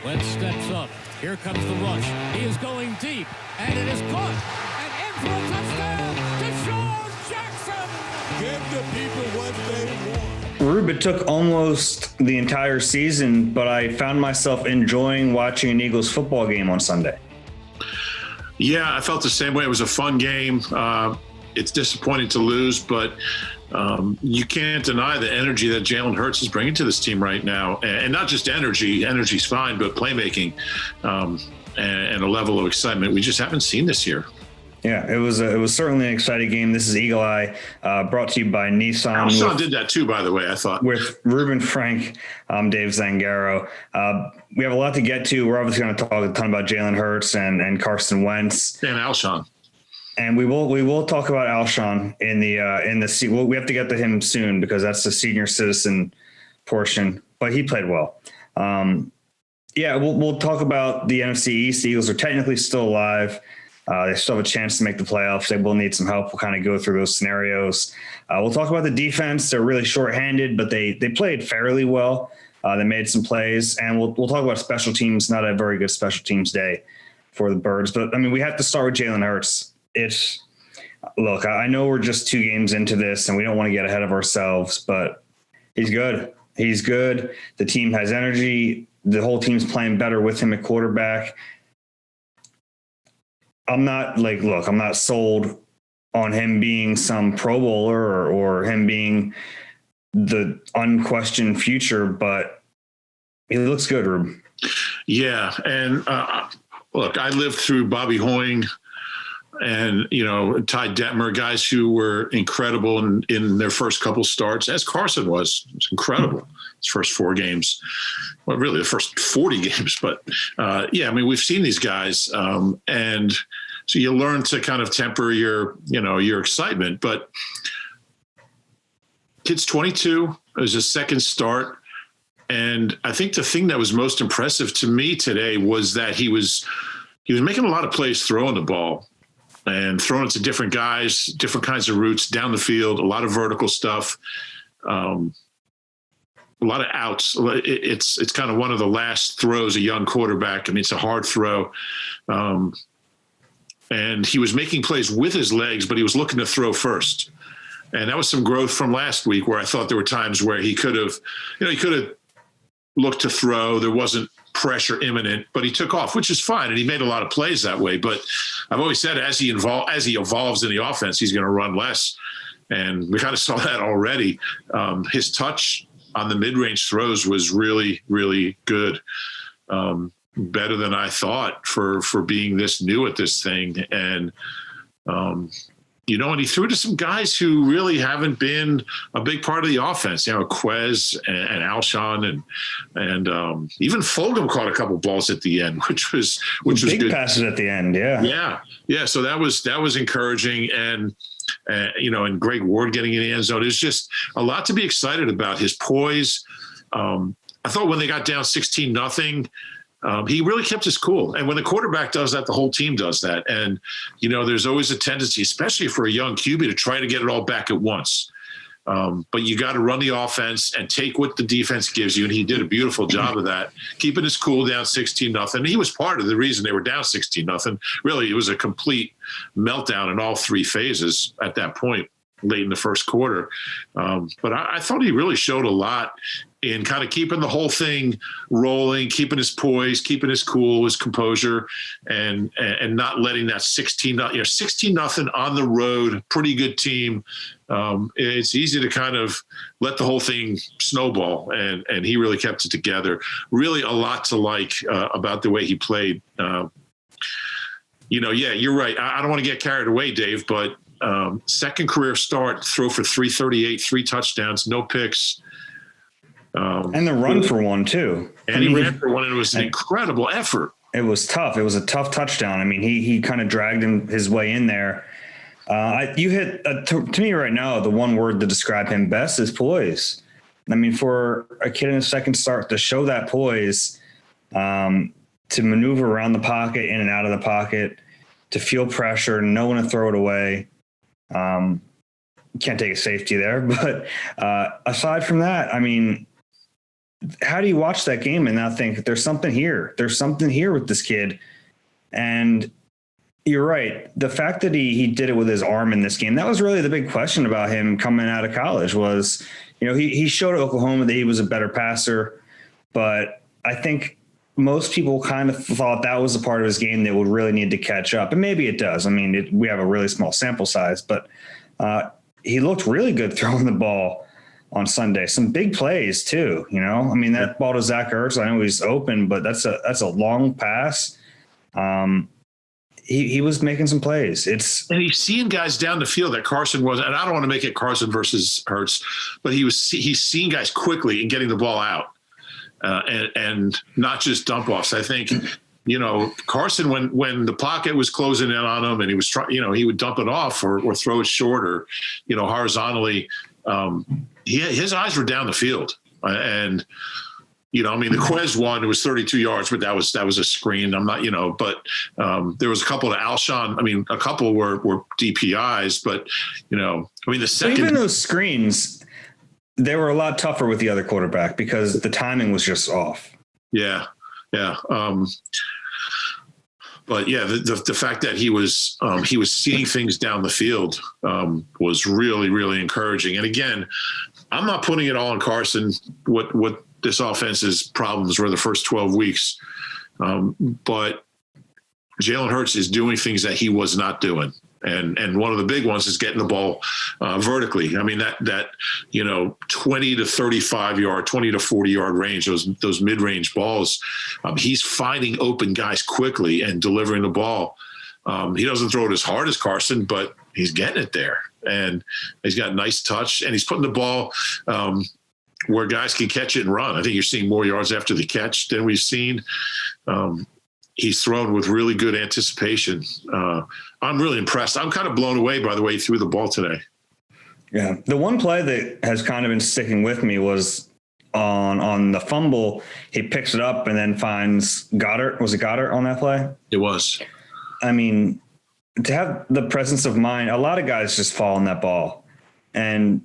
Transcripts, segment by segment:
Wentz steps up. Here comes the rush. He is going deep, and it is caught. And in for a touchdown, Deshaun Jackson. Give the people what they want. Reuben took almost the entire season, but I found myself enjoying watching an Eagles football game on Sunday. Yeah, I felt the same way. It was a fun game. It's disappointing to lose, but you can't deny the energy that Jalen Hurts is bringing to this team right now. And not just energy. Energy's fine, but playmaking and a level of excitement we just haven't seen this year. Yeah, it was certainly an exciting game. This is Eagle Eye, brought to you by Nissan. Alshon did that too, by the way, I thought. With Reuben, Frank, Dave Zangaro. We have a lot to get to. We're obviously going to talk a ton about Jalen Hurts and Carson Wentz. And Alshon. And we will talk about Alshon in the we have to get to him soon because that's the senior citizen portion. But he played well. We'll talk about the NFC East. The Eagles are technically still alive. They still have a chance to make the playoffs. They will need some help. We'll kind of go through those scenarios. We'll talk about the defense. They're really shorthanded, but they played fairly well. They made some plays, and we'll talk about special teams. Not a very good special teams day for the Birds, but I mean we have to start with Jalen Hurts. Look, I know we're just 2 games into this, and we don't want to get ahead of ourselves, but he's good. He's good. The team has energy. The whole team's playing better with him at quarterback. I'm not sold on him being some Pro Bowler or him being the unquestioned future, but he looks good, Reuben. Yeah. And look, I lived through Bobby Hoying and, Ty Detmer, guys who were incredible in their first couple starts, as Carson was. It was incredible. His first 4 games. Well, really the first 40 games. But, we've seen these guys. And so you learn to kind of temper your excitement. But kid's 22. It was his second start. And I think the thing that was most impressive to me today was that he was making a lot of plays throwing the ball. And throwing it to different guys, different kinds of routes down the field, a lot of vertical stuff, a lot of outs. It's kind of one of the last throws a young quarterback. I mean, it's a hard throw. And he was making plays with his legs, but he was looking to throw first. And that was some growth from last week where I thought there were times where he could have looked to throw. There wasn't pressure imminent, but he took off, which is fine. And he made a lot of plays that way. But I've always said as he evolves in the offense, he's going to run less. And we kind of saw that already. His touch on the mid-range throws was really, really good. Better than I thought for being this new at this thing. And, and he threw to some guys who really haven't been a big part of the offense, Quez and Alshon and even Fulgham caught a couple balls at the end, which was big good. Passes at the end. Yeah. Yeah. So that was encouraging. And, and Greg Ward getting in the end zone. It's just a lot to be excited about. His poise. I thought when they got down 16-0, he really kept his cool. And when the quarterback does that, the whole team does that. And, there's always a tendency, especially for a young QB, to try to get it all back at once. But you got to run the offense and take what the defense gives you. And he did a beautiful job of that, keeping his cool down 16-0. And he was part of the reason they were down 16-0. Really, it was a complete meltdown in all 3 phases at that point late in the first quarter. But I thought he really showed a lot in kind of keeping the whole thing rolling, keeping his poise, keeping his cool, his composure, and not letting that 16-0 on the road, pretty good team. It's easy to kind of let the whole thing snowball, and he really kept it together. Really a lot to like about the way he played. You're right. I don't want to get carried away, Dave, but second career start, throw for 338, 3 touchdowns, no picks. And the run for one too. And he ran for one, and it was an incredible effort. It was tough. It was a tough touchdown. I mean, he kind of dragged his way in there. You hit to me right now, the one word to describe him best is poise. I mean, for a kid in a second start to show that poise, to maneuver around the pocket, in and out of the pocket, to feel pressure, know when to throw it away. Can't take a safety there, but aside from that, I mean, how do you watch that game and not think there's something here? There's something here with this kid. And you're right. The fact that he did it with his arm in this game, that was really the big question about him coming out of college was, he showed at Oklahoma that he was a better passer, but I think most people kind of thought that was a part of his game that would really need to catch up. And maybe it does. I mean, we have a really small sample size, but he looked really good throwing the ball on Sunday. Some big plays too, I mean, that ball to Zach Ertz, I know he's open, but that's a long pass. He was making some plays. And he's seeing guys down the field that Carson wasn't. And I don't want to make it Carson versus Hurts, but he's seeing guys quickly and getting the ball out, and not just dump offs. I think Carson, when the pocket was closing in on him and he was trying, he would dump it off or throw it short or horizontally. His eyes were down the field, and. I mean, the Quez one, it was 32 yards, but that was a screen. I'm not, but there was a couple to Alshon. I mean, a couple were DPIs, but, I mean, the second. Even those screens, they were a lot tougher with the other quarterback because the timing was just off. Yeah. Yeah. But yeah, the fact that he was seeing things down the field was really, really encouraging. And again, I'm not putting it all on Carson. What this offense's problems were the first 12 weeks. But Jalen Hurts is doing things that he was not doing. And one of the big ones is getting the ball vertically. I mean, that 20 to 35 yard, 20 to 40 yard range, those mid-range balls, he's finding open guys quickly and delivering the ball. He doesn't throw it as hard as Carson, but he's getting it there. And he's got a nice touch, and he's putting the ball where guys can catch it and run. I think you're seeing more yards after the catch than we've seen. He's thrown with really good anticipation. I'm really impressed. I'm kind of blown away by the way he threw the ball today. Yeah. The one play that has kind of been sticking with me was on the fumble. He picks it up and then finds Goddard. Was it Goddard on that play? It was. I mean, to have the presence of mind, a lot of guys just fall on that ball. And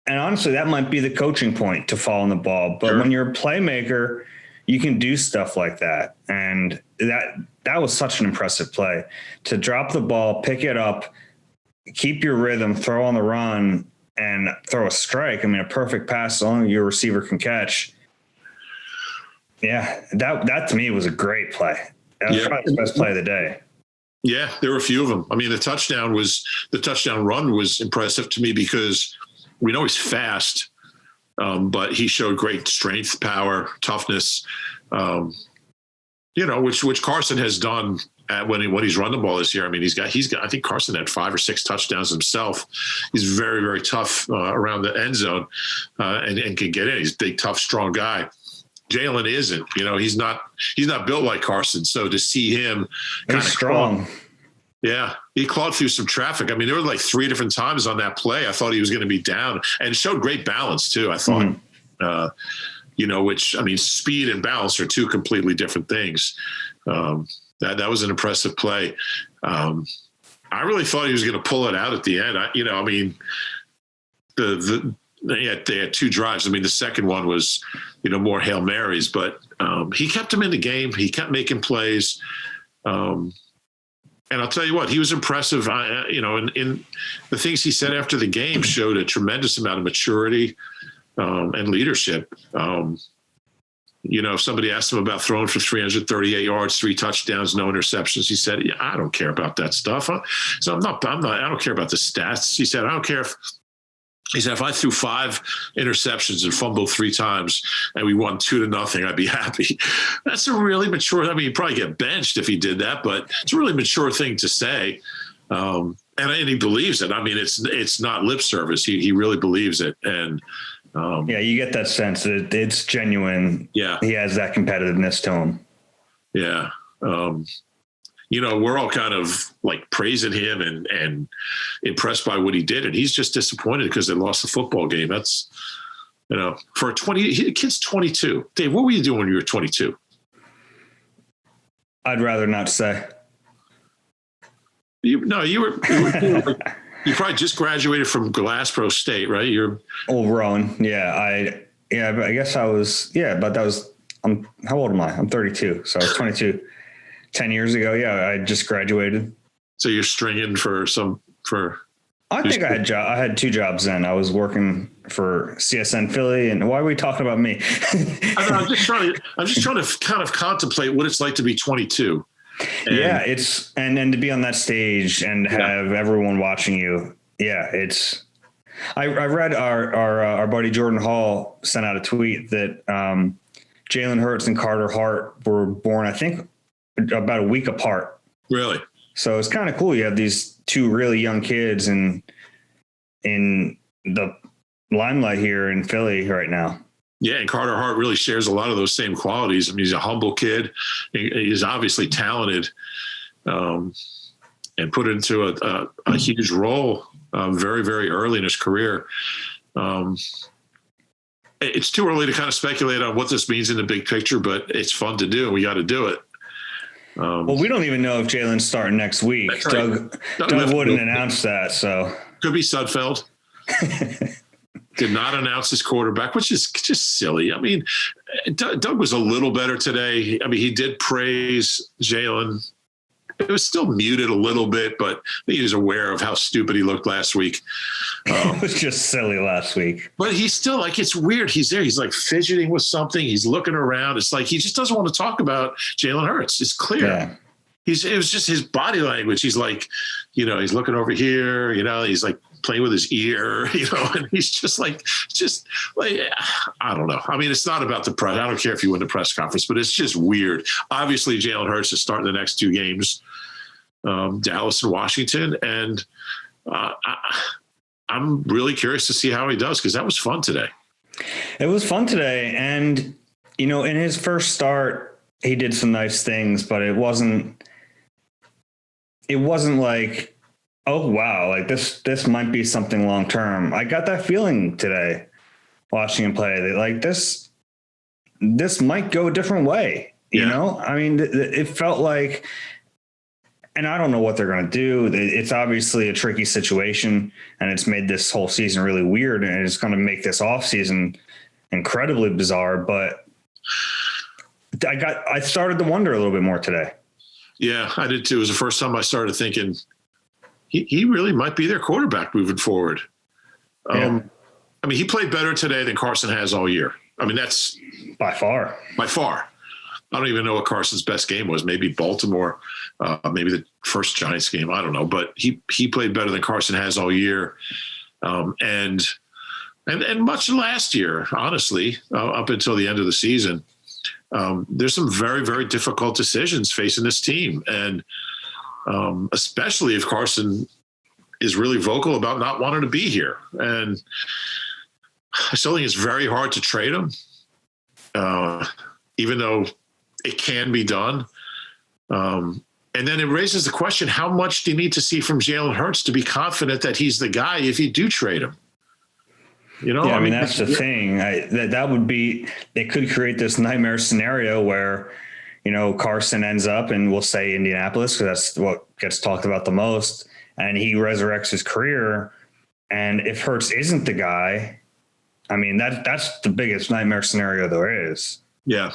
honestly, that might be the coaching point to fall on the ball. But when you're a playmaker, you can do stuff like that. And that was such an impressive play to drop the ball, pick it up, keep your rhythm, throw on the run, and throw a strike. I mean, a perfect pass only your receiver can catch. Yeah, that to me was a great play. That was probably the best play of the day. Yeah, there were a few of them. I mean, the touchdown run was impressive to me because we know he's fast, but he showed great strength, power, toughness, which Carson has done when he's run the ball this year. I mean, he's got, I think Carson had 5 or 6 touchdowns himself. He's very, very tough around the end zone and can get in. He's a big, tough, strong guy. Jalen isn't, he's not built like Carson. So to see him kind of strong. Yeah, he clawed through some traffic. I mean, there were like 3 different times on that play I thought he was going to be down, and showed great balance too. I thought, which, I mean, speed and balance are 2 completely different things. That was an impressive play. I really thought he was going to pull it out at the end. They had 2 drives. I mean, the second one was, more Hail Marys, but he kept him in the game. He kept making plays. And I'll tell you what, he was impressive. In the things he said after the game showed a tremendous amount of maturity and leadership. If somebody asked him about throwing for 338 yards, 3 touchdowns, no interceptions, he said, "Yeah, I don't care about that stuff." I don't care about the stats. He said, "I don't care if." He said, if I threw 5 interceptions and fumbled 3 times and we won 2-0, I'd be happy. That's a really mature. I mean, he'd probably get benched if he did that, but it's a really mature thing to say. And he believes it. I mean, it's not lip service. He really believes it. And you get that sense that it's genuine. Yeah. He has that competitiveness to him. Yeah. We're all kind of like praising him and impressed by what he did. And he's just disappointed because they lost the football game. That's, for a kid's 22. Dave, what were you doing when you were 22? I'd rather not say. You probably just graduated from Glassboro State, right? Old Rowan. Yeah. Yeah, but I guess I was, but that was, how old am I? I'm 32. So I was 22 10 years ago. Yeah. I just graduated. So you're stringing I think I had two jobs then. I was working for CSN Philly, and why are we talking about me? I'm just trying to kind of contemplate what it's like to be 22. Yeah, and to be on that stage and have everyone watching you. Yeah, I read our buddy Jordan Hall sent out a tweet that Jalen Hurts and Carter Hart were born, I think, about a week apart. Really? So it's kind of cool. You have these two really young kids in the limelight here in Philly right now. Yeah, and Carter Hart really shares a lot of those same qualities. I mean, he's a humble kid. He's obviously talented, and put into a huge role very, very early in his career. It's too early to kind of speculate on what this means in the big picture, but it's fun to do, and we got to do it. Well, we don't even know if Jalen's starting next week. Right. Doug wouldn't announce that, so could be Sudfeld. Did not announce his quarterback, which is just silly. I mean, Doug was a little better today. I mean, he did praise Jalen. It was still muted a little bit, but he was aware of how stupid he looked last week. It was just silly last week. But he's still like, it's weird. He's there. He's like fidgeting with something. He's looking around. It's like he just doesn't want to talk about Jalen Hurts. It's clear. Yeah. It was just his body language. He's like, he's looking over here, he's like playing with his ear, and he's just like, I don't know. I mean, it's not about the press. I don't care if you win the press conference, but it's just weird. Obviously, Jalen Hurts is starting the next two games, Dallas and Washington. And I'm really curious to see how he does, because that was fun today. It was fun today. And, in his first start, he did some nice things, but it wasn't like, oh, wow, like this might be something long term. I got that feeling today watching him play. That like this might go a different way. You know, I mean, it felt like, and I don't know what they're going to do. It's obviously a tricky situation, and it's made this whole season really weird, and it's going to make this offseason incredibly bizarre. But I started to wonder a little bit more today. Yeah, I did too. It was the first time I started thinking he really might be their quarterback moving forward. I mean, he played better today than Carson has all year. I mean, that's by far. I don't even know what Carson's best game was. Maybe Baltimore, maybe the first Giants game. I don't know, but he played better than Carson has all year. And much last year, honestly, up until the end of the season. There's some very, very difficult decisions facing this team. And especially if Carson is really vocal about not wanting to be here. And I still think it's very hard to trade him, even though it can be done. And then it raises the question, how much do you need to see from Jalen Hurts to be confident that he's the guy if you do trade him? I mean, that's the thing. That would be, it could create this nightmare scenario where, Carson ends up, and we'll say Indianapolis, because that's what gets talked about the most, and he resurrects his career. And if Hurts isn't the guy, I mean, that's the biggest nightmare scenario there is. Yeah.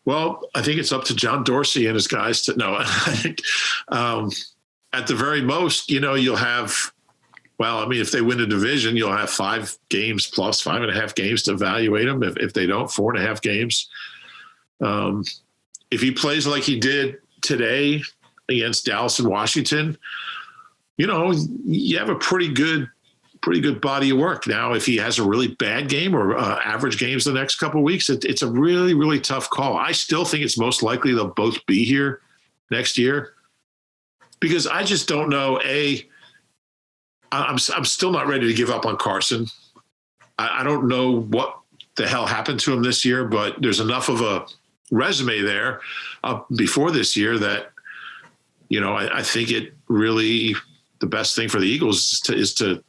Well, I think it's up to John Dorsey and his guys to know. I think at the very most, you'll have, well, I mean, if they win the division, you'll have 5 games plus 5.5 games to evaluate them. If they don't, 4.5 games. If he plays like he did today against Dallas and Washington, you have a pretty good body of work. Now, if he has a really bad game or average games the next couple of weeks, it's a really, really tough call. I still think it's most likely they'll both be here next year, because I just don't know. I'm still not ready to give up on Carson. I don't know what the hell happened to him this year, but there's enough of a resume there before this year that, I think it really, the best thing for the Eagles is to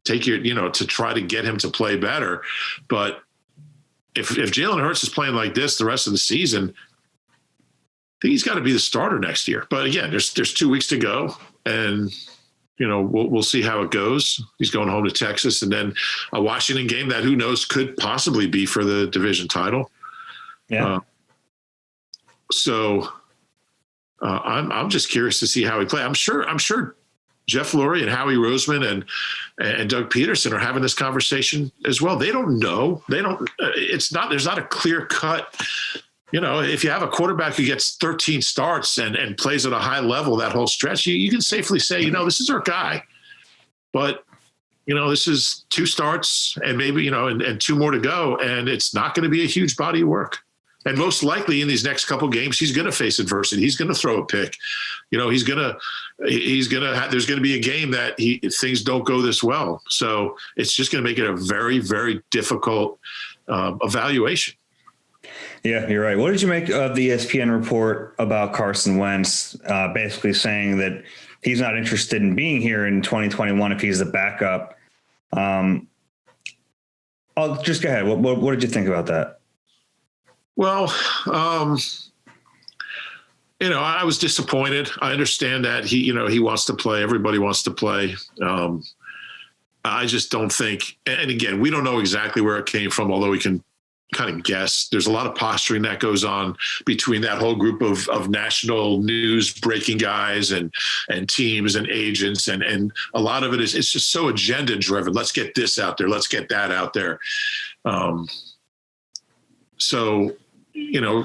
take to try to get him to play better. But if Jalen Hurts is playing like this the rest of the season, I think he's got to be the starter next year. But again, there's 2 weeks to go, and we'll see how it goes. He's going home to Texas, and then a Washington game that who knows could possibly be for the division title. Yeah. I'm just curious to see how he plays. I'm sure Jeff Lurie and Howie Roseman and Doug Pederson are having this conversation as well. They don't know. There's not a clear cut. If you have a quarterback who gets 13 starts and plays at a high level that whole stretch, you can safely say, this is our guy. But, this is 2 starts and maybe, and 2 more to go. And it's not going to be a huge body of work. And most likely in these next couple games, he's going to face adversity. He's going to throw a pick. There's going to be a game that things don't go this well. So it's just going to make it a very, very difficult evaluation. Yeah, you're right. What did you make of the ESPN report about Carson Wentz, basically saying that he's not interested in being here in 2021 if he's the backup? I'll just go ahead. What did you think about that? Well, I was disappointed. I understand that he wants to play. Everybody wants to play. I just don't think, and again, we don't know exactly where it came from, although we can kind of guess. There's a lot of posturing that goes on between that whole group of national news breaking guys and teams and agents. And a lot of it's just so agenda driven. Let's get this out there. Let's get that out there. So,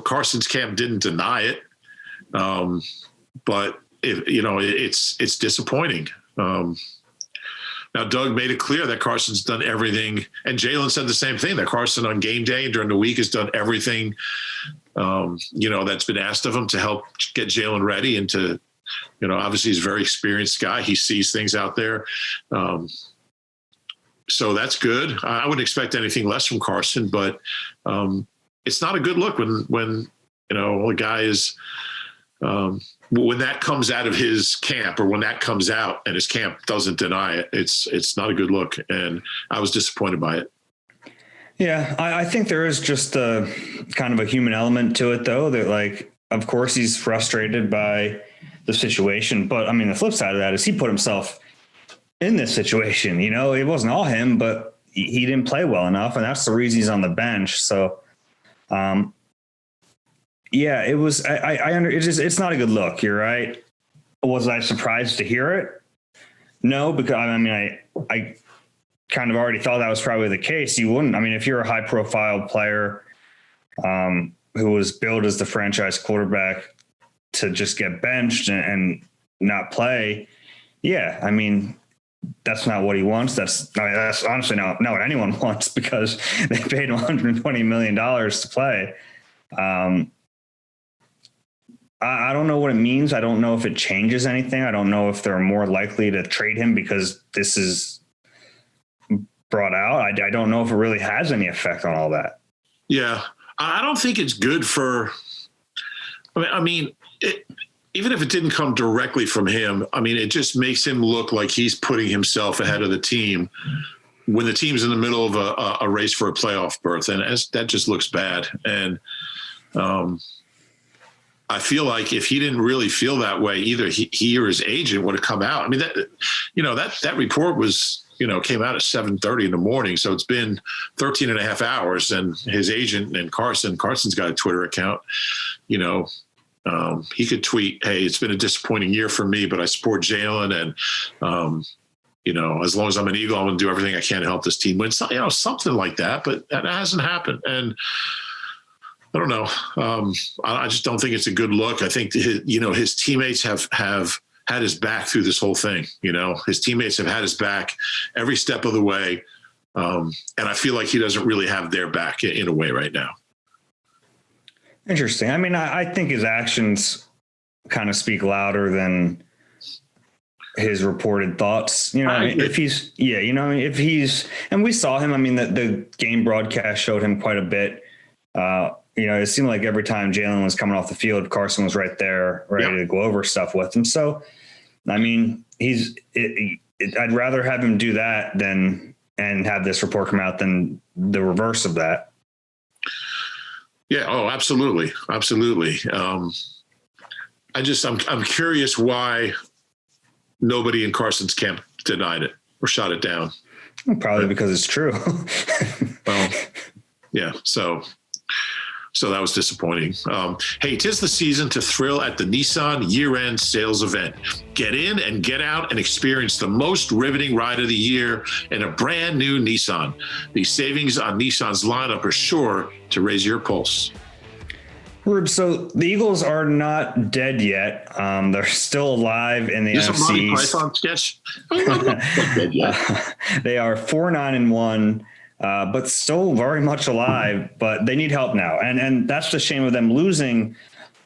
Carson's camp didn't deny it. But it's disappointing. Now, Doug made it clear that Carson's done everything, and Jalen said the same thing, that Carson on game day and during the week has done everything, that's been asked of him to help get Jalen ready and to, obviously he's a very experienced guy. He sees things out there. So that's good. I wouldn't expect anything less from Carson, but it's not a good look when a guy is when that comes out of his camp or when that comes out and his camp doesn't deny it. It's not a good look, and I was disappointed by it. Yeah, I think there is just a kind of a human element to it, though, that of course he's frustrated by the situation, but I mean, the flip side of that is he put himself in this situation. It wasn't all him, but he didn't play well enough, and that's the reason he's on the bench. So, yeah, it was. It's not a good look. You're right. Was I surprised to hear it? No, because I kind of already thought that was probably the case. You wouldn't. I mean, if you're a high profile player who was billed as the franchise quarterback to just get benched and not play, yeah, I mean, that's not what he wants. That's honestly not what anyone wants, because they paid him $120 million to play. I don't know what it means. I don't know if it changes anything. I don't know if they're more likely to trade him because this is brought out. I don't know if it really has any effect on all that. Yeah, I don't think it's good for. Even if it didn't come directly from him, it just makes him look like he's putting himself ahead of the team when the team's in the middle of a race for a playoff berth, and that just looks bad. And I feel like if he didn't really feel that way, either he or his agent would have come out. That report was, came out at 7:30 in the morning. So it's been 13 and a half hours, and his agent and Carson's got a Twitter account, he could tweet, "Hey, it's been a disappointing year for me, but I support Jalen. And, as long as I'm an Eagle, I'm going to do everything I can to help this team win." Something like that, but that hasn't happened. And I don't know. I just don't think it's a good look. I think his teammates have had his back through this whole thing. His teammates have had his back every step of the way, and I feel like he doesn't really have their back in a way right now. Interesting. I think his actions kind of speak louder than his reported thoughts. If he's, if he's, and we saw him. The game broadcast showed him quite a bit. It seemed like every time Jalen was coming off the field, Carson was right there, ready to go over stuff with him. So, I'd rather have him do that and have this report come out than the reverse of that. Yeah. Oh, absolutely. Absolutely. I'm curious why nobody in Carson's camp denied it or shot it down. Probably because it's true. Well, yeah. So that was disappointing. Hey, 'tis the season to thrill at the Nissan year-end sales event. Get in and get out and experience the most riveting ride of the year in a brand new Nissan. These savings on Nissan's lineup are sure to raise your pulse. Rube, so the Eagles are not dead yet. They're still alive in the NFC. Is a Monty Python sketch? Dead yet. They are 4-9-1. But still very much alive, but they need help now. And that's the shame of them losing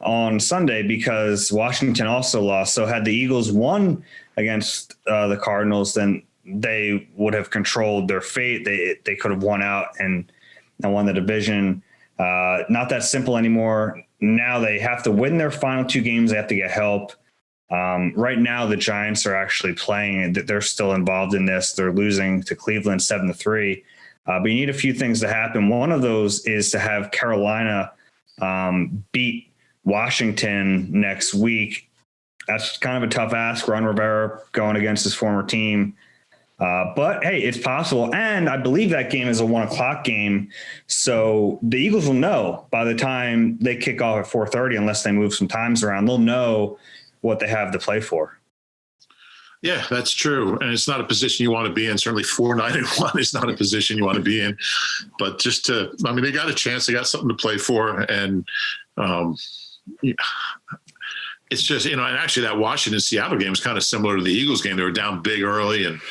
on Sunday because Washington also lost. So had the Eagles won against the Cardinals, then they would have controlled their fate. They could have won out and won the division. Not that simple anymore. Now they have to win their final two games. They have to get help. Right now, the Giants are actually playing. They're still involved in this. They're losing to Cleveland 7-3. But you need a few things to happen. One of those is to have Carolina beat Washington next week. That's kind of a tough ask. Ron Rivera going against his former team. But, hey, it's possible. And I believe that game is a 1:00 game. So the Eagles will know by the time they kick off at 4:30, unless they move some times around. They'll know what they have to play for. Yeah, that's true. And it's not a position you want to be in. Certainly 4-9-1 is not a position you want to be in. But they got a chance. They got something to play for. And it's just, and actually that Washington-Seattle game was kind of similar to the Eagles game. They were down big early and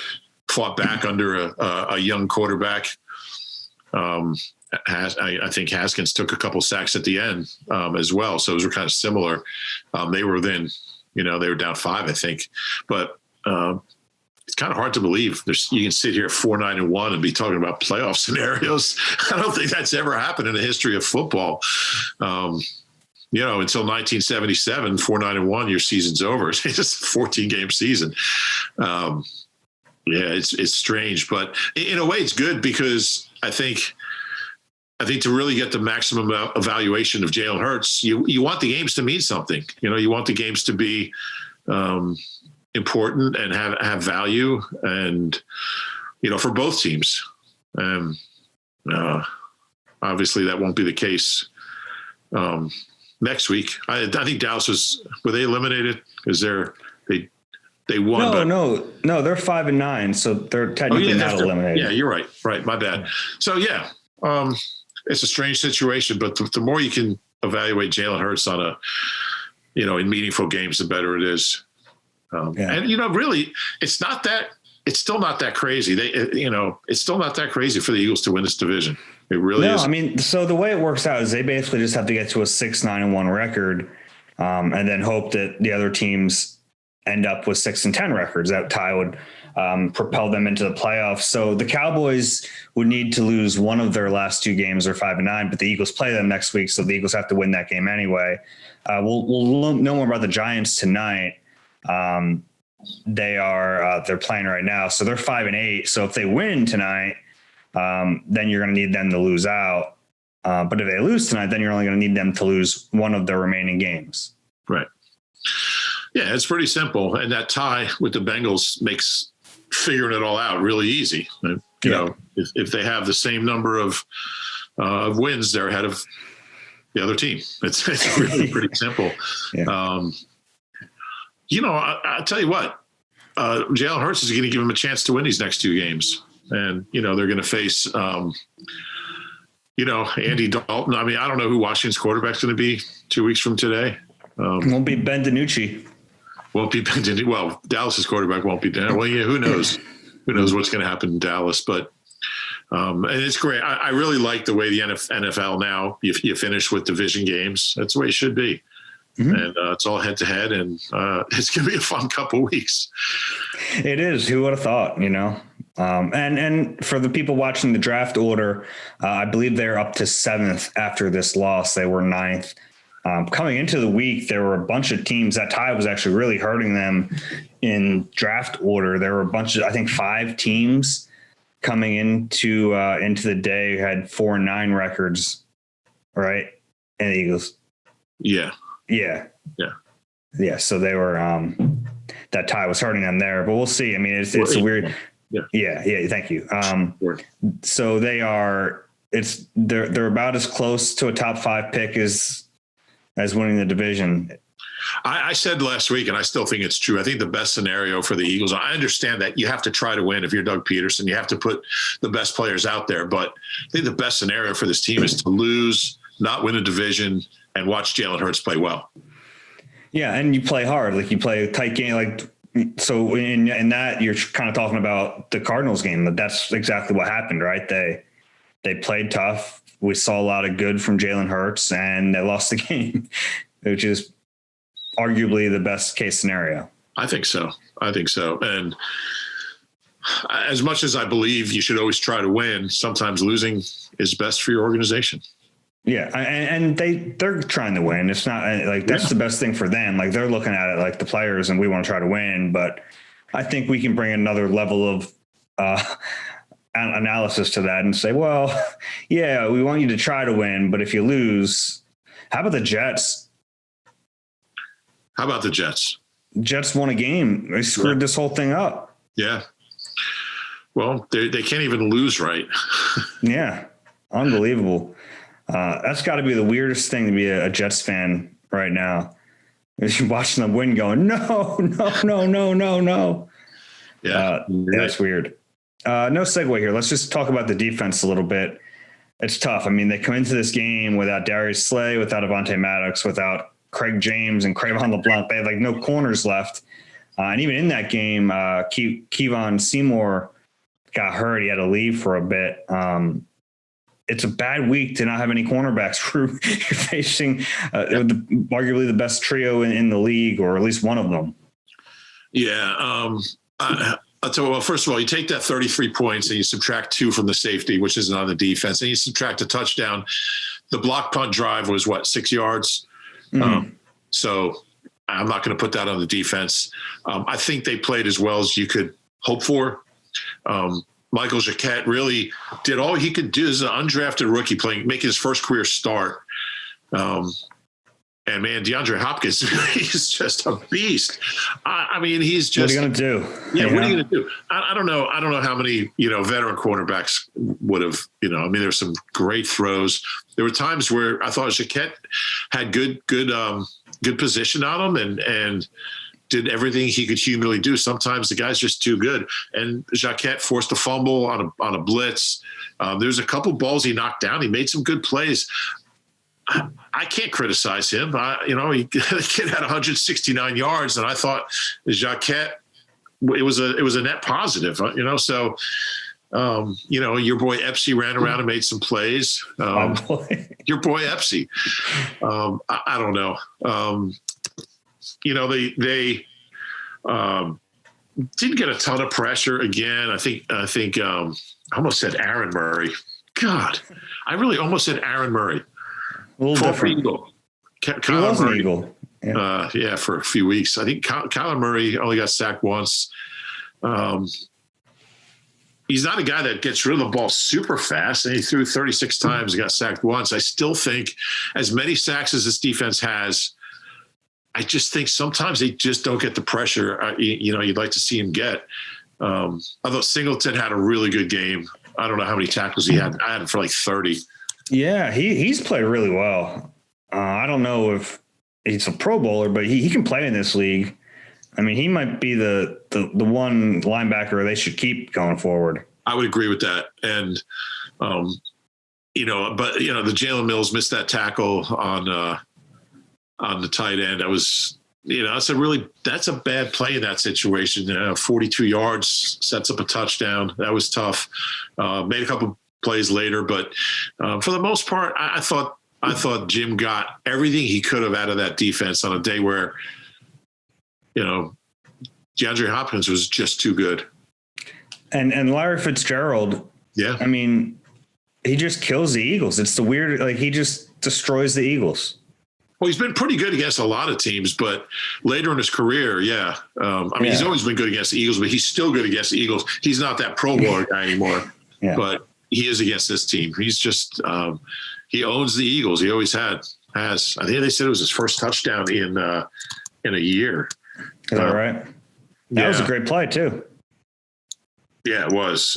fought back under a young quarterback. I think Haskins took a couple sacks at the end as well. So those were kind of similar. They were then, they were down 5, I think. But it's kind of hard to believe. You can sit here at 4-9-1 and be talking about playoff scenarios. I don't think that's ever happened in the history of football. Until 1977, 4-9-1, your season's over. It's just a 14-game season. It's strange, but in a way, it's good because I think to really get the maximum evaluation of Jalen Hurts, you want the games to mean something. You want the games to be important and have value, and for both teams. Obviously, that won't be the case next week. I think Dallas were they eliminated because they won. No, they're 5-9, so they're technically not eliminated. Yeah, you're right. Right, my bad. So it's a strange situation, but the more you can evaluate Jalen Hurts on in meaningful games, the better it is. And really, it's still not that crazy. It's still not that crazy for the Eagles to win this division. It really is. So the way it works out is they basically just have to get to a 6-9-1 record, and then hope that the other teams end up with 6-10 records. That tie would propel them into the playoffs. So the Cowboys would need to lose one of their last 2 games or 5-9, but the Eagles play them next week. So the Eagles have to win that game anyway. We'll know more about the Giants tonight. They're playing right now. So they're 5-8. So if they win tonight, then you're going to need them to lose out. But if they lose tonight, then you're only going to need them to lose one of their remaining games. Right. Yeah, it's pretty simple. And that tie with the Bengals makes figuring it all out really easy. If they have the same number of wins, they're ahead of the other team. It's really pretty simple. Yeah. I'll tell you what, Jalen Hurts is going to give him a chance to win these next 2 games. And, they're going to face, Andy Dalton. I don't know who Washington's quarterback's going to be 2 weeks from today. Won't be Ben DiNucci. Won't be Ben DiNucci. Well, Dallas's quarterback won't be there. Well, yeah, who knows? Who knows what's going to happen in Dallas? But and it's great. I really like the way the NFL now, you finish with division games. That's the way it should be. Mm-hmm. And it's all head to head, and it's going to be a fun couple weeks. It is. Who would have thought, and for the people watching the draft order, I believe they're up to 7th after this loss. They were 9th. Coming into the week, there were a bunch of teams. That tie was actually really hurting them in draft order. There were a bunch of, I think, 5 teams coming into the day who had 4-9 records, right? And the Eagles. Yeah. So they were that tie was hurting them there, but we'll see. I mean, it's a weird. Yeah. Thank you. So they're about as close to a top 5 pick as winning the division. I said last week, and I still think it's true. I think the best scenario for the Eagles, I understand that you have to try to win if you're Doug Pederson. You have to put the best players out there. But I think the best scenario for this team is to lose, not win a division, and watch Jalen Hurts play well. Yeah, and you play hard. Like, you play a tight game. Like, so in that, you're kind of talking about the Cardinals game. That's exactly what happened, right? They played tough. We saw a lot of good from Jalen Hurts, and they lost the game, which is arguably the best case scenario. I think so. And as much as I believe you should always try to win, sometimes losing is best for your organization. Yeah. And they're trying to win. It's not like that's the best thing for them. Like, they're looking at it like the players, and we want to try to win. But I think we can bring another level of analysis to that and say, well, yeah, we want you to try to win, but if you lose, how about the Jets? Jets won a game. They screwed this whole thing up. Yeah. Well, they can't even lose right. Yeah. Unbelievable. That's got to be the weirdest thing to be a Jets fan right now. Is you're watching them win going, no. Yeah. That's weird. No segue here. Let's just talk about the defense a little bit. It's tough. I mean, they come into this game without Darius Slay, without Avonte Maddox, without Craig James and Cravon LeBlanc. They had like no corners left. And even in that game, Kevon Seymour got hurt. He had to leave for a bit. It's a bad week to not have any cornerbacks. You're facing arguably the best trio in the league, or at least one of them. Yeah. I'll tell you, well, first of all, you take that 33 points and you subtract 2 from the safety, which isn't on the defense, and you subtract a touchdown. The block punt drive was 6 yards? Mm-hmm. So I'm not going to put that on the defense. I think they played as well as you could hope for. Michael Jacquet really did all he could do as an undrafted rookie making his first career start. And man, DeAndre Hopkins, he's just a beast. I mean, he's just. What are you going to do? Yeah, what are you going to do? I don't know. I don't know how many veteran quarterbacks would have. I mean, there were some great throws. There were times where I thought Jacquet had good position on him and did everything he could humanly do. Sometimes the guy's just too good. And Jacquet forced a fumble on a blitz. There's a couple balls he knocked down. He made some good plays. I can't criticize him. The kid had 169 yards, and I thought Jacquet, it was a net positive. So, your boy Epsy ran around and made some plays. Your boy Epsy. I don't know. They didn't get a ton of pressure again. I think I almost said Aaron Murray. God, I really almost said Aaron Murray. A little different. Eagle. He was an Eagle. Yeah. For a few weeks. I think Kyler Murray only got sacked once. He's not a guy that gets rid of the ball super fast, and he threw 36 times and got sacked once. I still think as many sacks as this defense has, I just think sometimes they just don't get the pressure you'd like to see him get. Although Singleton had a really good game. I don't know how many tackles he had. I had him for like 30. Yeah, he's played really well. I don't know if he's a Pro Bowler, but he can play in this league. I mean, he might be the one linebacker they should keep going forward. I would agree with that. And, the Jalen Mills missed that tackle on the tight end. That was, that's a bad play in that situation. 42 yards sets up a touchdown. That was tough. Made a couple plays later, but for the most part, I thought Jim got everything he could have out of that defense on a day where, DeAndre Hopkins was just too good. And Larry Fitzgerald, yeah, I mean, he just kills the Eagles. It's the weird, he just destroys the Eagles. Well, he's been pretty good against a lot of teams, but later in his career, yeah. He's always been good against the Eagles, but he's still good against the Eagles. He's not that Pro Bowler guy anymore, but he is against this team. He's just he owns the Eagles. He always has. I think they said it was his first touchdown in a year. Is that right? That was a great play too. Yeah, it was.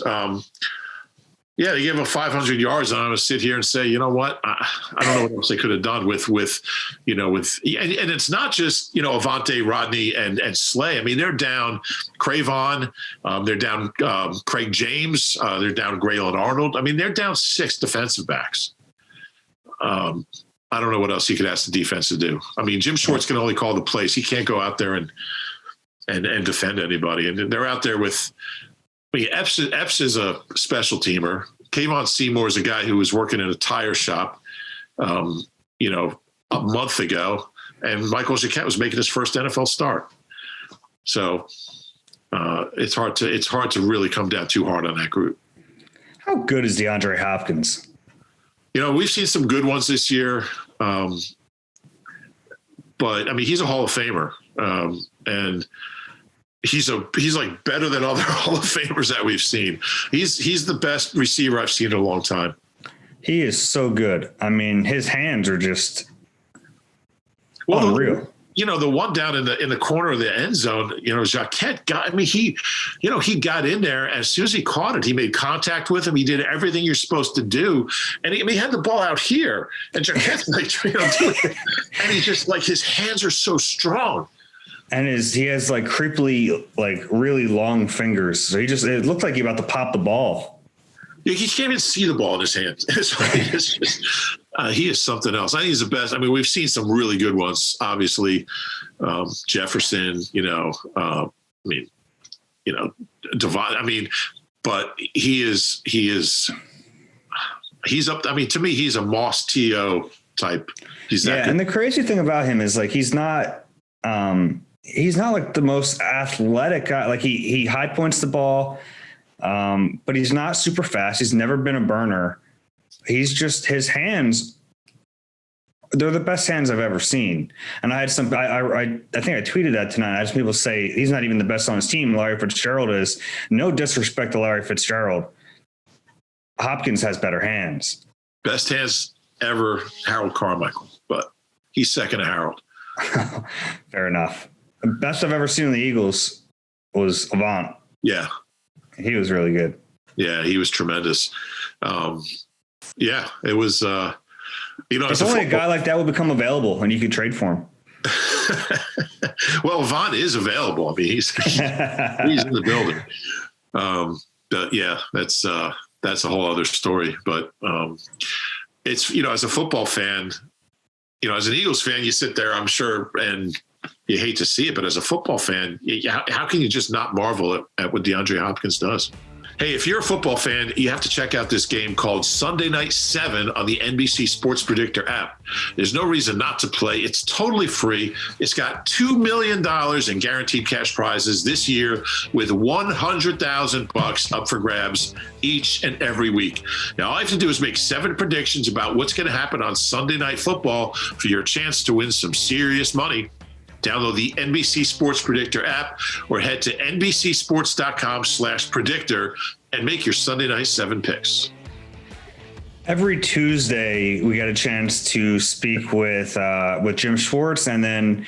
Yeah, they gave him 500 yards, and I'm going to sit here and say, you know what? I don't know what else they could have done with and it's not just, Avante, Rodney, and Slay. I mean, they're down Cravon, they're down Craig James, they're down Graylin Arnold. I mean, they're down 6 defensive backs. I don't know what else he could ask the defense to do. I mean, Jim Schwartz can only call the plays. He can't go out there and defend anybody. And they're out there with. Epps is a special teamer. Kayvon Seymour is a guy who was working in a tire shop, a month ago, and Michael Jacquet was making his first NFL start. So it's hard to really come down too hard on that group. How good is DeAndre Hopkins? We've seen some good ones this year, but I mean, he's a Hall of Famer, and. He's like better than other Hall of Famers that we've seen. He's the best receiver I've seen in a long time. He is so good. I mean, his hands are just unreal. The one down in the corner of the end zone, Jacquet got. I mean, he got in there as soon as he caught it. He made contact with him. He did everything you're supposed to do, and he had the ball out here, and Jacquet's doing it, and he just his hands are so strong. And he has creepily, really long fingers. So it looked like he about to pop the ball. Yeah, he can't even see the ball in his hands. He is something else. I think he's the best. I mean, we've seen some really good ones, obviously. Jefferson, Devon. I mean, but he's up. I mean, to me, he's a Moss T.O. type. He's that good. And the crazy thing about him is he's not the most athletic guy. He high points the ball, but he's not super fast. He's never been a burner. He's just, his hands, they're the best hands I've ever seen. And I had I think I tweeted that tonight. I had some people say he's not even the best on his team. Larry Fitzgerald is. No disrespect to Larry Fitzgerald. Hopkins has better hands. Best hands ever, Harold Carmichael, but he's second to Harold. Fair enough. The best I've ever seen in the Eagles was Avant. Yeah. He was really good. Yeah, he was tremendous. It was, it's only a guy like that would become available and you could trade for him. Well, Avant is available. I mean, he's in the building. But yeah, that's a whole other story. But it's, as a football fan, as an Eagles fan, you sit there, I'm sure, and you hate to see it, but as a football fan, how can you just not marvel at what DeAndre Hopkins does? Hey, if you're a football fan, you have to check out this game called Sunday Night 7 on the NBC Sports Predictor app. There's no reason not to play. It's totally free. It's got $2 million in guaranteed cash prizes this year with $100,000 up for grabs each and every week. Now, all I have to do is make 7 predictions about what's going to happen on Sunday Night Football for your chance to win some serious money. Download the NBC Sports Predictor app or head to NBCSports.com/predictor and make your Sunday Night 7 picks. Every Tuesday, we got a chance to speak with Jim Schwartz and then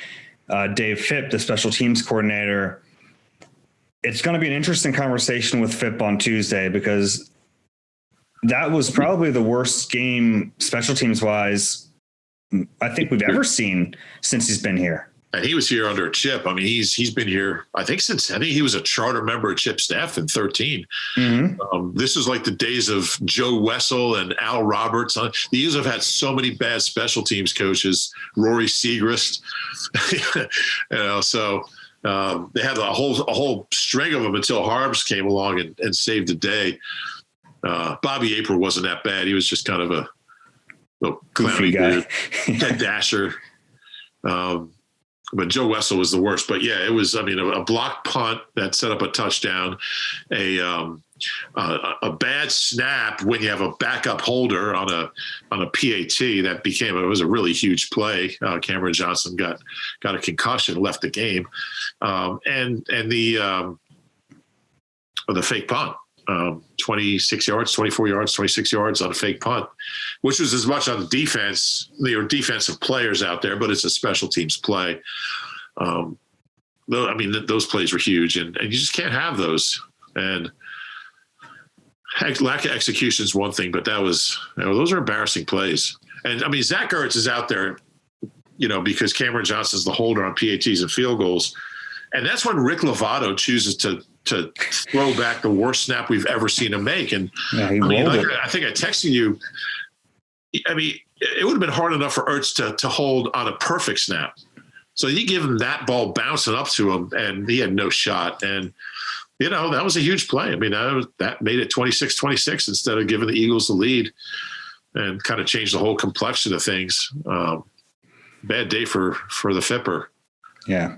Dave Phipp, the special teams coordinator. It's going to be an interesting conversation with Phipp on Tuesday because that was probably the worst game special teams wise I think we've ever seen since he's been here. And he was here under a Chip. I mean, he's been here, I think he was a charter member of Chip's staff in 2013. Mm-hmm. This is like the days of Joe Wessel and Al Roberts. The Eagles have had so many bad special teams coaches, Rory Segrist. So they had a whole string of them until Harbs came along and saved the day. Bobby April wasn't that bad. He was just kind of a little clowny guy, Ted Dasher. But Joe Wessel was the worst. But yeah, it was, a blocked punt that set up a touchdown, a bad snap when you have a backup holder on a PAT that it was a really huge play. Cameron Johnson got a concussion, left the game. And the fake punt, 26 yards, 24 yards, 26 yards on a fake punt, which was as much on the defense, defensive players out there, but it's a special teams play. those plays were huge, and you just can't have those. And lack of execution is one thing, but those are embarrassing plays. And I mean, Zach Ertz is out there, because Cameron Johnson's the holder on PATs and field goals. And that's when Rick Lovato chooses to throw back the worst snap we've ever seen him make. And I think I texted you. I mean, it would have been hard enough for Ertz to hold on a perfect snap. So you give him that ball bouncing up to him, and he had no shot. And, that was a huge play. I mean, that made it 26-26 instead of giving the Eagles the lead, and kind of changed the whole complexion of things. Bad day for the Fipper. Yeah.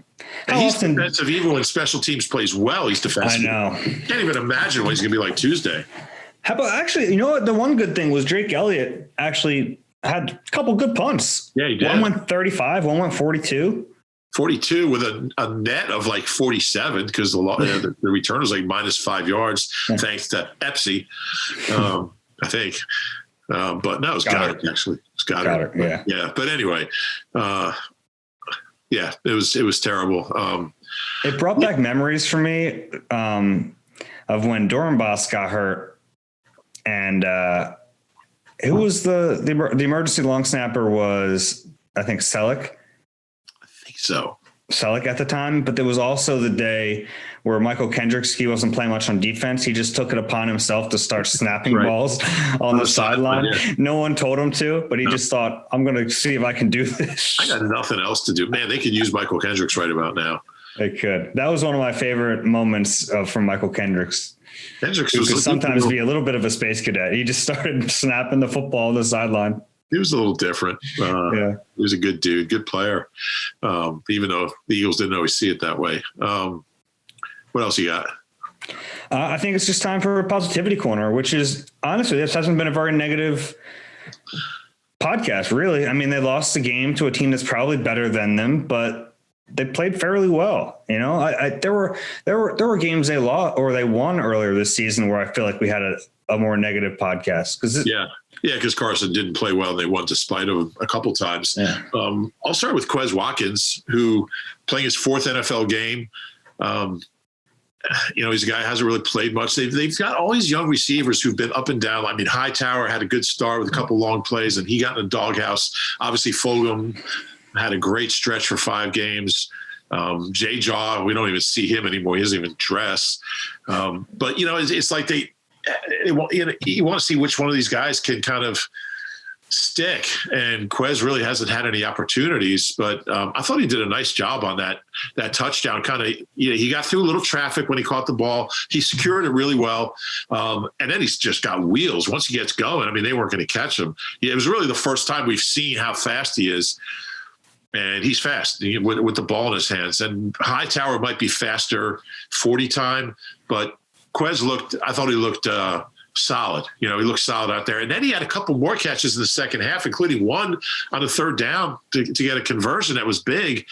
And he's defensive even when special teams plays well. He's defensive. I know. Can't even imagine what he's going to be like Tuesday. How about actually, what? The one good thing was Drake Elliott actually had a couple good punts. Yeah, he did. One went 35, one went 42. 42 with a net of like 47 because the return was like -5 yards thanks to Epsy, I think. But no, it's Goddard actually. It's Goddard. Yeah. But anyway, it was terrible. It brought back memories for me of when Dorenbos got hurt, and who was the emergency long snapper was, I think, Selleck. So Selleck at the time, but there was also the day where Michael Kendricks, he wasn't playing much on defense. He just took it upon himself to start snapping balls on the sideline. Yeah. No one told him to, but he just thought, I'm going to see if I can do this. I got nothing else to do. Man, they could use Michael Kendricks right about now. They could. That was one of my favorite moments from Michael Kendricks. Kendricks could sometimes be a little bit of a space cadet. He just started snapping the football on the sideline. He was a little different. He was a good dude, good player. Even though the Eagles didn't always see it that way. What else you got? I think it's just time for a positivity corner, which is honestly, this hasn't been a very negative podcast, really. I mean, they lost the game to a team that's probably better than them, but they played fairly well. There were games they lost or they won earlier this season where I feel like we had a more negative podcast because Carson didn't play well. They won despite him a couple times. Yeah. I'll start with Quez Watkins, who playing his 4th NFL game. He's a guy who hasn't really played much. They've got all these young receivers who've been up and down. I mean, Hightower had a good start with a couple long plays, and he got in the doghouse. Obviously, Fulgham had a great stretch for 5 games. J-Jaw, we don't even see him anymore. He doesn't even dress. But, it's like you want to see which one of these guys can kind of stick, and Quez really hasn't had any opportunities, but I thought he did a nice job on that touchdown. Kind of, he got through a little traffic when he caught the ball. He secured it really well, and then he's just got wheels. Once he gets going, I mean, they weren't going to catch him. It was really the first time we've seen how fast he is, and he's fast with the ball in his hands. And Hightower might be faster 40 time, but Quez I thought he looked solid. He looked solid out there. And then he had a couple more catches in the second half, including one on the 3rd down to get a conversion that was big.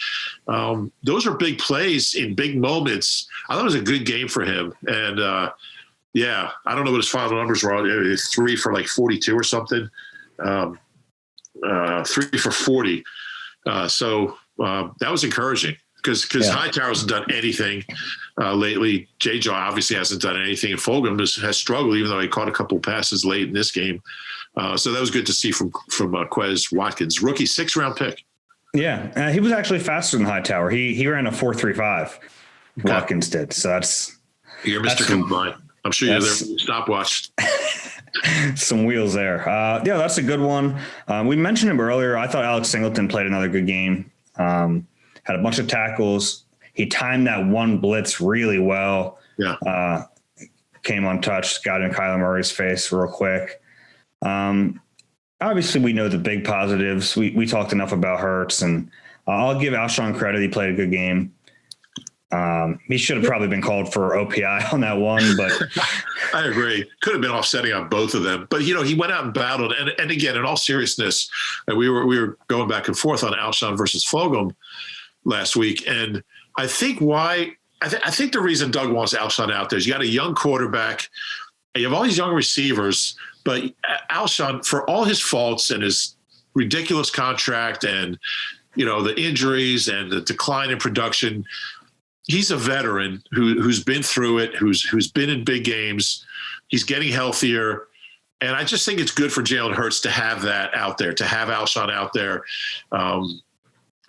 Those are big plays in big moments. I thought it was a good game for him. And, I don't know what his final numbers were. It was 3 for like 42 or something. 3 for 40. So that was encouraging. Because Hightower hasn't done anything lately. J-Jaw obviously hasn't done anything. And Fulgham has struggled, even though he caught a couple of passes late in this game. So that was good to see from Quez Watkins. Rookie 6th-round pick. Yeah, he was actually faster than Hightower. He ran a 4.35. Watkins did. So you're Mr. Combine. I'm sure you're there with your stopwatch. Some wheels there. That's a good one. We mentioned him earlier. I thought Alex Singleton played another good game. Had a bunch of tackles. He timed that one blitz really well. Yeah. Came untouched, got in Kyler Murray's face real quick. Obviously, we know the big positives. We talked enough about Hurts, and I'll give Alshon credit. He played a good game. He should have probably been called for OPI on that one, but I agree. Could have been offsetting on both of them. But, he went out and battled. And again, in all seriousness, we were going back and forth on Alshon versus Fulgham last week. And I think I think the reason Doug wants Alshon out there is you got a young quarterback, and you have all these young receivers, but Alshon, for all his faults and his ridiculous contract and, the injuries and the decline in production, he's a veteran who's been through it, who's been in big games. He's getting healthier. And I just think it's good for Jalen Hurts to have that out there, to have Alshon out there.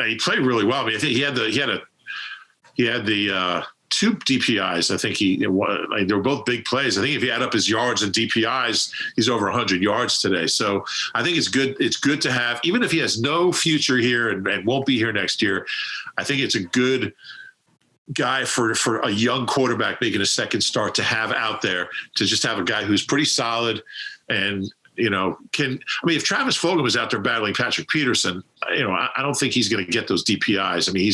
He played really well. I mean, I think he had the 2 DPIs. I think they were both big plays. I think if you add up his yards and DPIs, he's over 100 yards today. So I think it's good. It's good to have, even if he has no future here and won't be here next year. I think it's a good guy for a young quarterback making a second start to have out there, to just have a guy who's pretty solid and, if Travis Fulgham was out there battling Patrick Pederson, I don't think he's going to get those DPIs. I mean,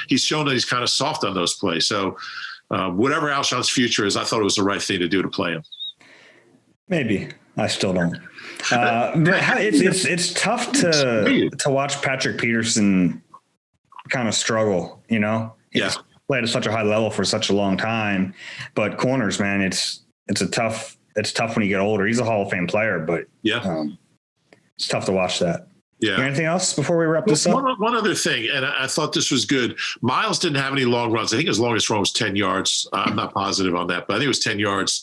he's shown that he's kind of soft on those plays. So whatever Alshon's future is, I thought it was the right thing to do to play him. Maybe. I still don't. But it's tough to watch Patrick Pederson kind of struggle, Yeah. He's played at such a high level for such a long time, but corners, man, it's tough when you get older. He's a Hall of Fame player, but it's tough to watch that. Yeah. Anything else before we wrap this up? One other thing, and I thought this was good. Miles didn't have any long runs. I think his longest run was 10 yards. I'm not positive on that, but I think it was 10 yards.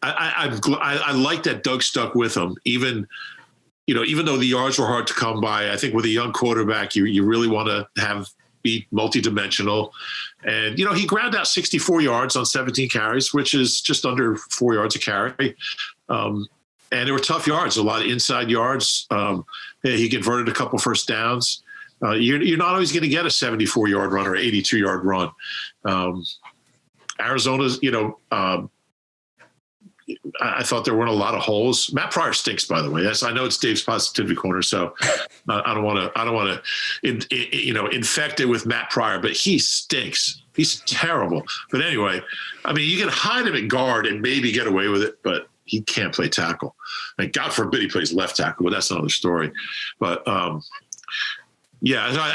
I like that Doug stuck with him, even though the yards were hard to come by. I think with a young quarterback, you really want to be multidimensional. And, he ground out 64 yards on 17 carries, which is just under 4 yards a carry. And they were tough yards, a lot of inside yards. He converted a couple first downs. You're not always going to get a 74-yard run or 82-yard run. Arizona's, I thought there weren't a lot of holes. Matt Pryor stinks, by the way. Yes, I know it's Dave's Positivity Corner, so I don't want to, infect it with Matt Pryor, but he stinks. He's terrible. But anyway, I mean, you can hide him at guard and maybe get away with it, but he can't play tackle. And God forbid he plays left tackle, but that's another story. But I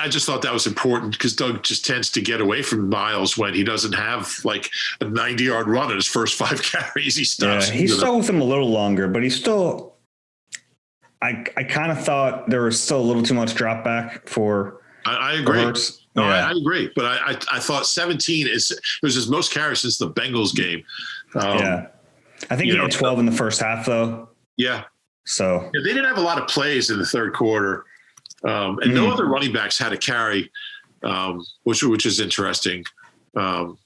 just thought that was important because Doug just tends to get away from Miles when he doesn't have like a 90-yard run in his first 5 carries. He stops. Yeah, he stuck with him a little longer, but he's still. I kind of thought there was still a little too much drop back for. I agree. Hurts. No, I agree, but I thought 17 was his most carries since the Bengals game. I think he had 12 in the first half, though. Yeah. So they didn't have a lot of plays in the third quarter. And no other running backs had a carry, which is interesting. But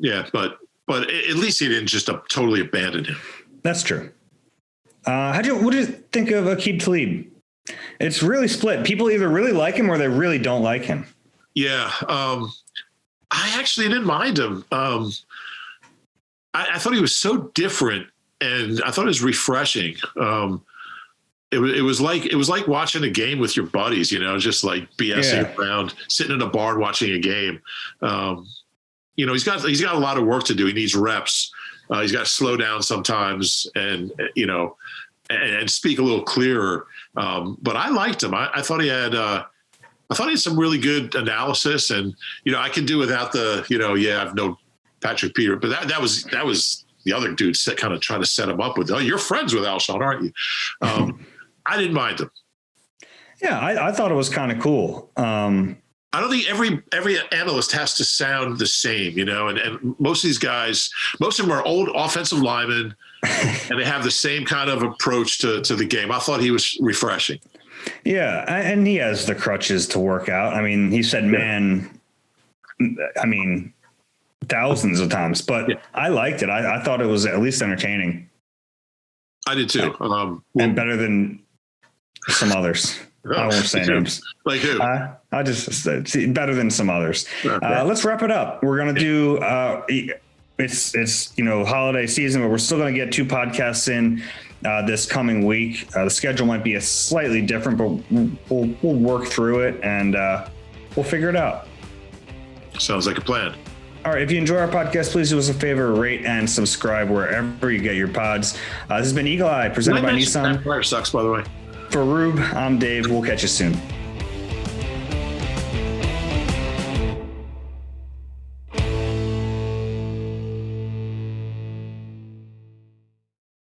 at least he didn't just totally abandon him. That's true. What do you think of Aqib Talib? It's really split. People either really like him or they really don't like him. Yeah. I actually didn't mind him. I thought he was so different, and I thought it was refreshing. It was like watching a game with your buddies, just like BSing around, sitting in a barn watching a game. He's got a lot of work to do. He needs reps. He's got to slow down sometimes and speak a little clearer. But I liked him. I thought he had some really good analysis, and I can do without the I've known Patrick Peter, but that was the other dude kind of trying to set him up with, you're friends with Alshon, aren't you? I didn't mind him. Yeah, I thought it was kind of cool. I don't think every analyst has to sound the same, and most of these guys, most of them are old offensive linemen, and they have the same kind of approach to the game. I thought he was refreshing. Yeah, and he has the crutches to work out. I mean, he said, thousands of times, but I liked it. I thought it was at least entertaining. I did too. And better than some others. I won't say names. Like who? I just said better than some others. Okay. Let's wrap it up. We're going to do, it's holiday season, but we're still going to get 2 podcasts in this coming week. The schedule might be slightly different, but we'll work through it and we'll figure it out. Sounds like a plan. All right. If you enjoy our podcast, please do us a favor, rate and subscribe wherever you get your pods. This has been Eagle Eye presented by Nissan. That player sucks, by the way. For Rube, I'm Dave. We'll catch you soon.